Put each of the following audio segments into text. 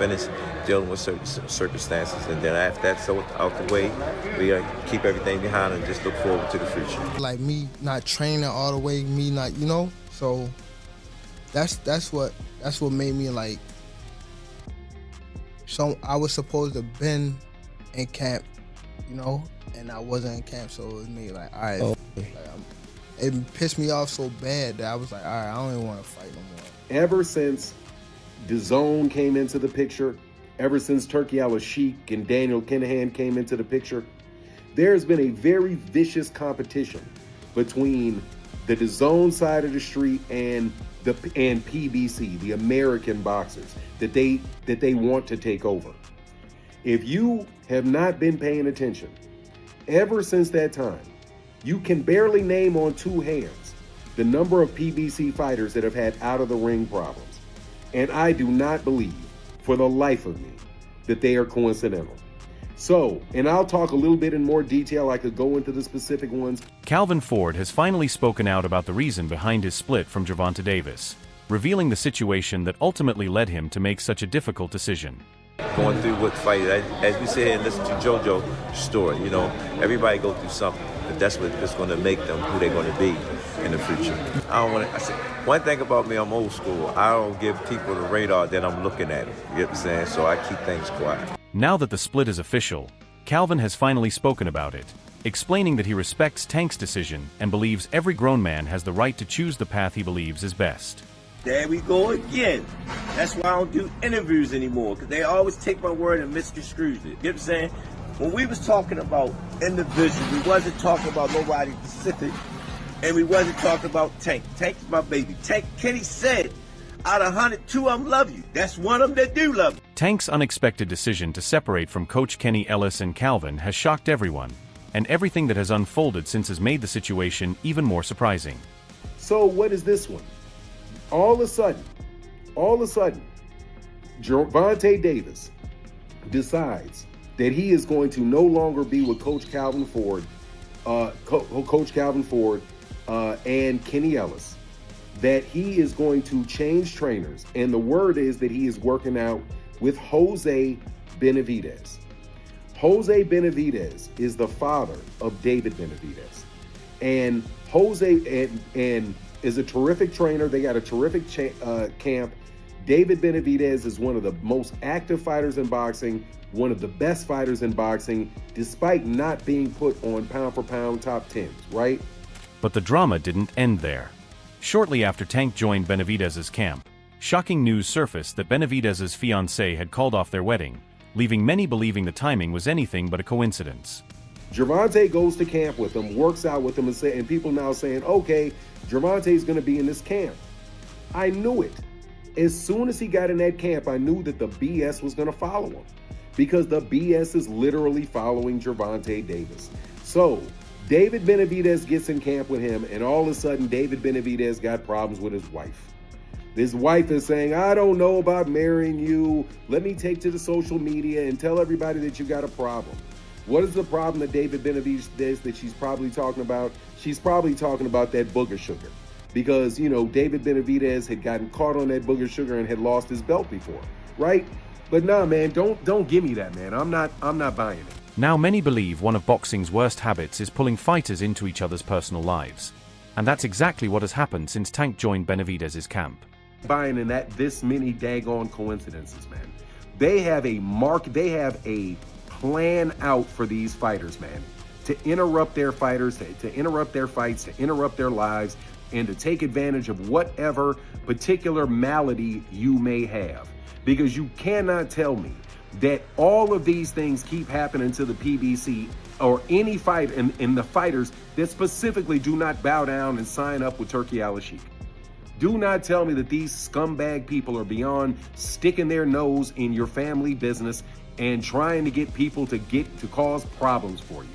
finish dealing with certain circumstances, and then after that's out the way, we keep everything behind and just look forward to the future. Like me not training all the way, me not, so that's what made me like. So I was supposed to been in camp, and I wasn't in camp, so it was me like, all right. It pissed me off so bad that I was like, all right, I don't even want to fight no more. Ever since DAZN came into the picture, ever since Turki Al-Sheikh and Daniel Kinahan came into the picture, there's been a very vicious competition between the DAZN side of the street and PBC, the American boxers, that they want to take over. If you have not been paying attention, ever since that time, you can barely name on two hands the number of PBC fighters that have had out-of-the-ring problems. And I do not believe, for the life of me, that they are coincidental. So, and I'll talk a little bit in more detail. I could go into the specific ones. Calvin Ford has finally spoken out about the reason behind his split from Gervonta Davis, revealing the situation that ultimately led him to make such a difficult decision. Going through what fight, as we sit here and listen to JoJo's story, everybody go through something, but that's what's going to make them who they're going to be in the future. I say, one thing about me, I'm old school. I don't give people the radar that I'm looking at them. You get what I'm saying? So I keep things quiet. Now that the split is official, Calvin has finally spoken about it, explaining that he respects Tank's decision and believes every grown man has the right to choose the path he believes is best. There we go again. That's why I don't do interviews anymore, because they always take my word and misconstrue it. You know what I'm saying? When we was talking about individual, we wasn't talking about nobody specific, and we wasn't talking about Tank. Tank's my baby. Tank, Kenny said, out of 100, 2 of them love you. That's one of them that do love you. Tank's unexpected decision to separate from Coach Kenny Ellis and Calvin has shocked everyone, and everything that has unfolded since has made the situation even more surprising. So what is this one? All of a sudden, Gervonta Davis decides that he is going to no longer be with Coach Calvin Ford, and Kenny Ellis, that he is going to change trainers. And the word is that he is working out with Jose Benavidez. Jose Benavidez is the father of David Benavidez. And Jose and is a terrific trainer. They got a terrific camp. David Benavidez is one of the most active fighters in boxing, one of the best fighters in boxing, despite not being put on pound-for-pound top 10s, right? But the drama didn't end there. Shortly after Tank joined Benavidez's camp, shocking news surfaced that Benavidez's fiancée had called off their wedding, leaving many believing the timing was anything but a coincidence. Gervonta goes to camp with him, works out with him, and people now saying, okay, Gervonta's going to be in this camp. I knew it. As soon as he got in that camp, I knew that the BS was going to follow him, because the BS is literally following Gervonta Davis. So David Benavidez gets in camp with him, and all of a sudden, David Benavidez got problems with his wife. His wife is saying, I don't know about marrying you. Let me take to the social media and tell everybody that you got a problem. What is the problem that David Benavidez that she's probably talking about? She's probably talking about that booger sugar. Because, David Benavidez had gotten caught on that booger sugar and had lost his belt before, right? But nah, man, don't give me that, man. I'm not buying it. Now many believe one of boxing's worst habits is pulling fighters into each other's personal lives. And that's exactly what has happened since Tank joined Benavidez's camp. Buying in that this many daggone coincidences, man. They have a plan out for these fighters, man, to interrupt their fighters, to interrupt their fights, to interrupt their lives, and to take advantage of whatever particular malady you may have. Because you cannot tell me that all of these things keep happening to the PBC or any fight in the fighters that specifically do not bow down and sign up with Turki Al-Sheikh. Do not tell me that these scumbag people are beyond sticking their nose in your family business and trying to get people to cause problems for you.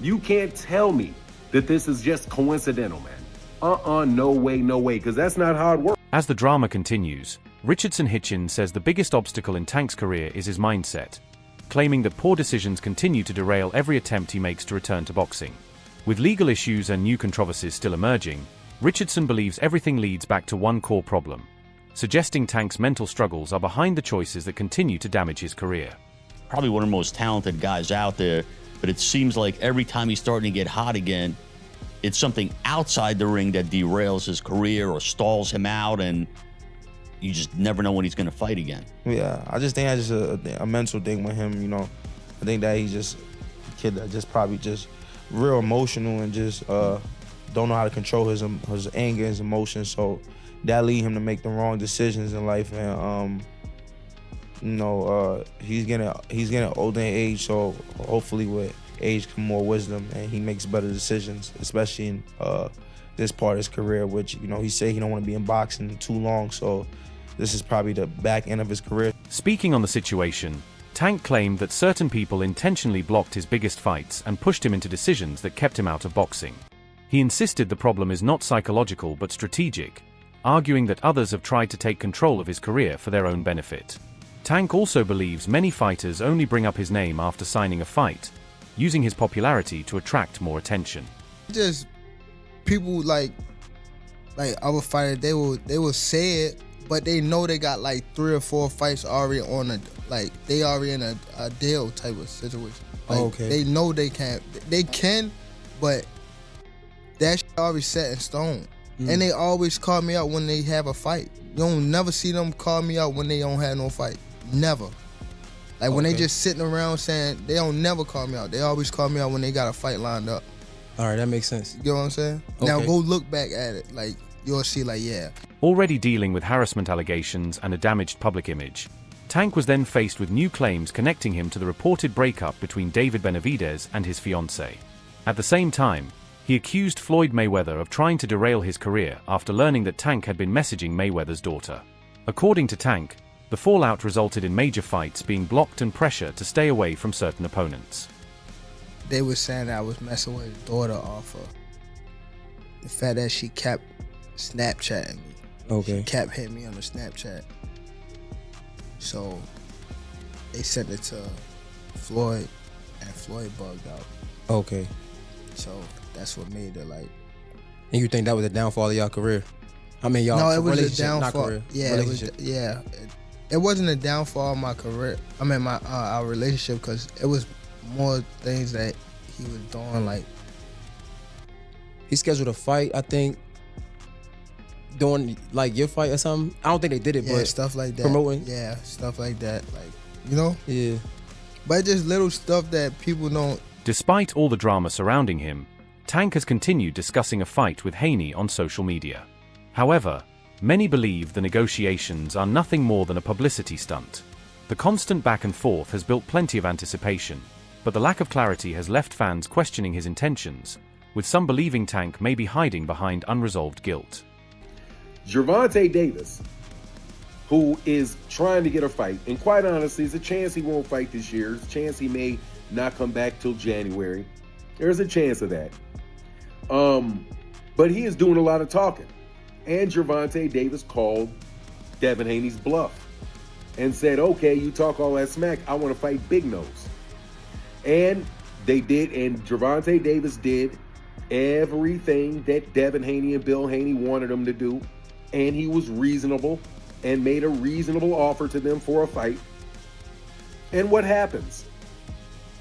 You can't tell me that this is just coincidental, man. No way, because that's not how it works. As the drama continues, Richardson Hitchens says the biggest obstacle in Tank's career is his mindset, claiming that poor decisions continue to derail every attempt he makes to return to boxing. With legal issues and new controversies still emerging, Richardson believes everything leads back to one core problem: suggesting Tank's mental struggles are behind the choices that continue to damage his career. Probably one of the most talented guys out there, but it seems like every time he's starting to get hot again, it's something outside the ring that derails his career or stalls him out, and you just never know when he's going to fight again. Yeah, I just think that's just a mental thing with him, you know. I think that he's just a kid that just probably just real emotional and just don't know how to control his anger, his emotions. So that lead him to make the wrong decisions in life. And you know, he's getting older in age. So hopefully with age come more wisdom, and he makes better decisions, especially in this part of his career. Which, you know, he said he don't want to be in boxing too long. So this is probably the back end of his career. Speaking on the situation, Tank claimed that certain people intentionally blocked his biggest fights and pushed him into decisions that kept him out of boxing. He insisted the problem is not psychological but strategic, arguing that others have tried to take control of his career for their own benefit. Tank also believes many fighters only bring up his name after signing a fight, using his popularity to attract more attention. Just people like other fighters, they will say it, but they know they got like 3 or 4 fights already on they already in a deal type of situation. Like, okay. They know they can, but that shit already set in stone. And they always call me out when they have a fight. You don't never see them call me out when they don't have no fight. Never. Like when they just sitting around saying, they don't never call me out. They always call me out when they got a fight lined up. All right, that makes sense. You know what I'm saying? Okay. Now go look back at it. Like you'll see yeah. Already dealing with harassment allegations and a damaged public image, Tank was then faced with new claims connecting him to the reported breakup between David Benavidez and his fiancée. At the same time, he accused Floyd Mayweather of trying to derail his career after learning that Tank had been messaging Mayweather's daughter. According to Tank, the fallout resulted in major fights being blocked and pressure to stay away from certain opponents. They were saying that I was messing with his daughter off of the fact that she kept Snapchatting me. Okay. She kept hitting me on the Snapchat. So they sent it to Floyd, and Floyd bugged out. Okay. So that's what made it like. And you think that was the downfall of y'all career? I mean, y'all No, it was a relationship, not downfall. career. Yeah, Relationship. it wasn't a downfall of my career. I mean, my our relationship, because it was more things that he was doing. Like He scheduled a fight, I think, during like your fight or something. I don't think they did it, but stuff like that. promoting. Yeah, stuff like that. Like, you know. Yeah. But just little stuff that people don't. Despite all the drama surrounding him, Tank has continued discussing a fight with Haney on social media. However, many believe the negotiations are nothing more than a publicity stunt. The constant back and forth has built plenty of anticipation, but the lack of clarity has left fans questioning his intentions, with some believing Tank may be hiding behind unresolved guilt. Gervonta Davis, who is trying to get a fight, and quite honestly, there's a chance he won't fight this year. There's a chance he may not come back till January. There's a chance of that. But he is doing a lot of talking. And Gervonta Davis called Devin Haney's bluff and said, okay, you talk all that smack, I want to fight Big Nose. And they did, and Gervonta Davis did everything that Devin Haney and Bill Haney wanted him to do. And he was reasonable and made a reasonable offer to them for a fight. And what happens?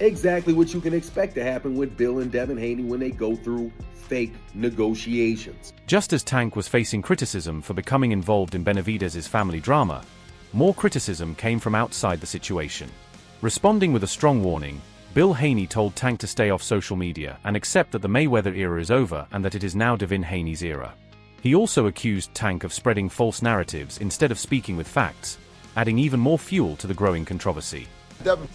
Exactly what you can expect to happen with Bill and Devin Haney when they go through fake negotiations. Just as Tank was facing criticism for becoming involved in Benavidez's family drama, more criticism came from outside the situation. Responding with a strong warning, Bill Haney told Tank to stay off social media and accept that the Mayweather era is over and that it is now Devin Haney's era. He also accused Tank of spreading false narratives instead of speaking with facts, adding even more fuel to the growing controversy. Devin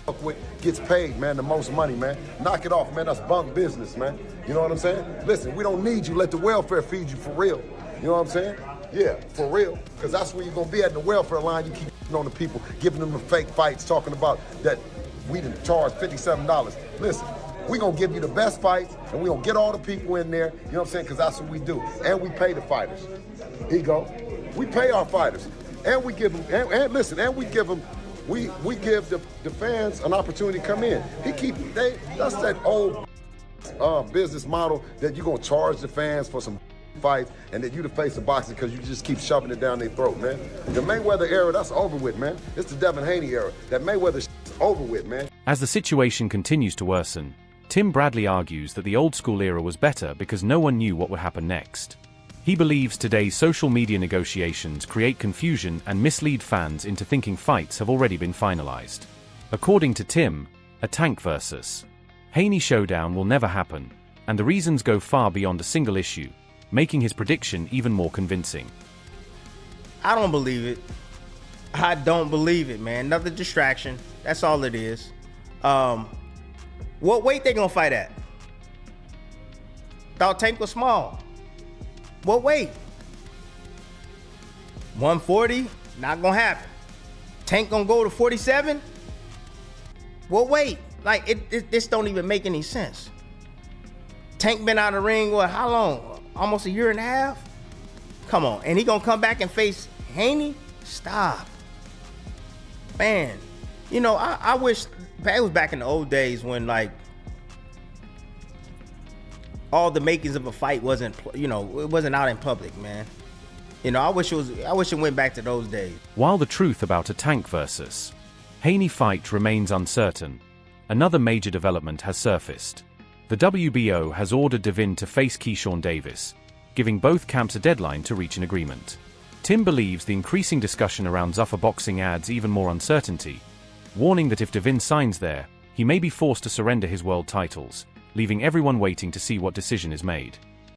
gets paid, man, the most money, man. Knock it off, man. That's bunk business, man. You know what I'm saying? Listen, we don't need you. Let the welfare feed you for real. You know what I'm saying? Yeah, for real. Because that's where you're going to be at the welfare line. You keep on the people, giving them the fake fights, talking about that we didn't charge $57. Listen, we're going to give you the best fights, and we're going to get all the people in there. You know what I'm saying? Because that's what we do. And we pay the fighters. Here you go. We pay our fighters. And we give them, and listen, and we give them, we give the fans an opportunity to come in. That's that old business model that you're gonna charge the fans for some. fights, and that you the face of boxing because you just keep shoving it down their throat, man. The Mayweather era, that's over with, man. It's the Devin Haney era. That Mayweather is over with, man. As the situation continues to worsen, Tim Bradley argues that the old school era was better because no one knew what would happen next. He believes today's social media negotiations create confusion and mislead fans into thinking fights have already been finalized. According to Tim, a Tank versus Haney showdown will never happen, and the reasons go far beyond a single issue, making his prediction even more convincing. I don't believe it. I don't believe it, man. Another distraction. That's all it is. What weight they gonna fight at? Thought Tank was small. What weight? 140? Not gonna happen. Tank gonna go to 47? What weight? Like, this don't even make any sense. Tank been out of the ring, what, how long? Almost a year and a half? Come on, and he gonna come back and face Haney? Stop. Man, you know, I wish, it was back in the old days when, like, all the makings of a fight wasn't, you know, it wasn't out in public, man. You know, I wish it went back to those days. While the truth about a Tank versus Haney fight remains uncertain, another major development has surfaced. The WBO has ordered Devin to face Keyshawn Davis, giving both camps a deadline to reach an agreement. Tim believes the increasing discussion around Zuffa boxing adds even more uncertainty, warning that if Devin signs there, he may be forced to surrender his world titles, leaving everyone waiting to see what decision is made.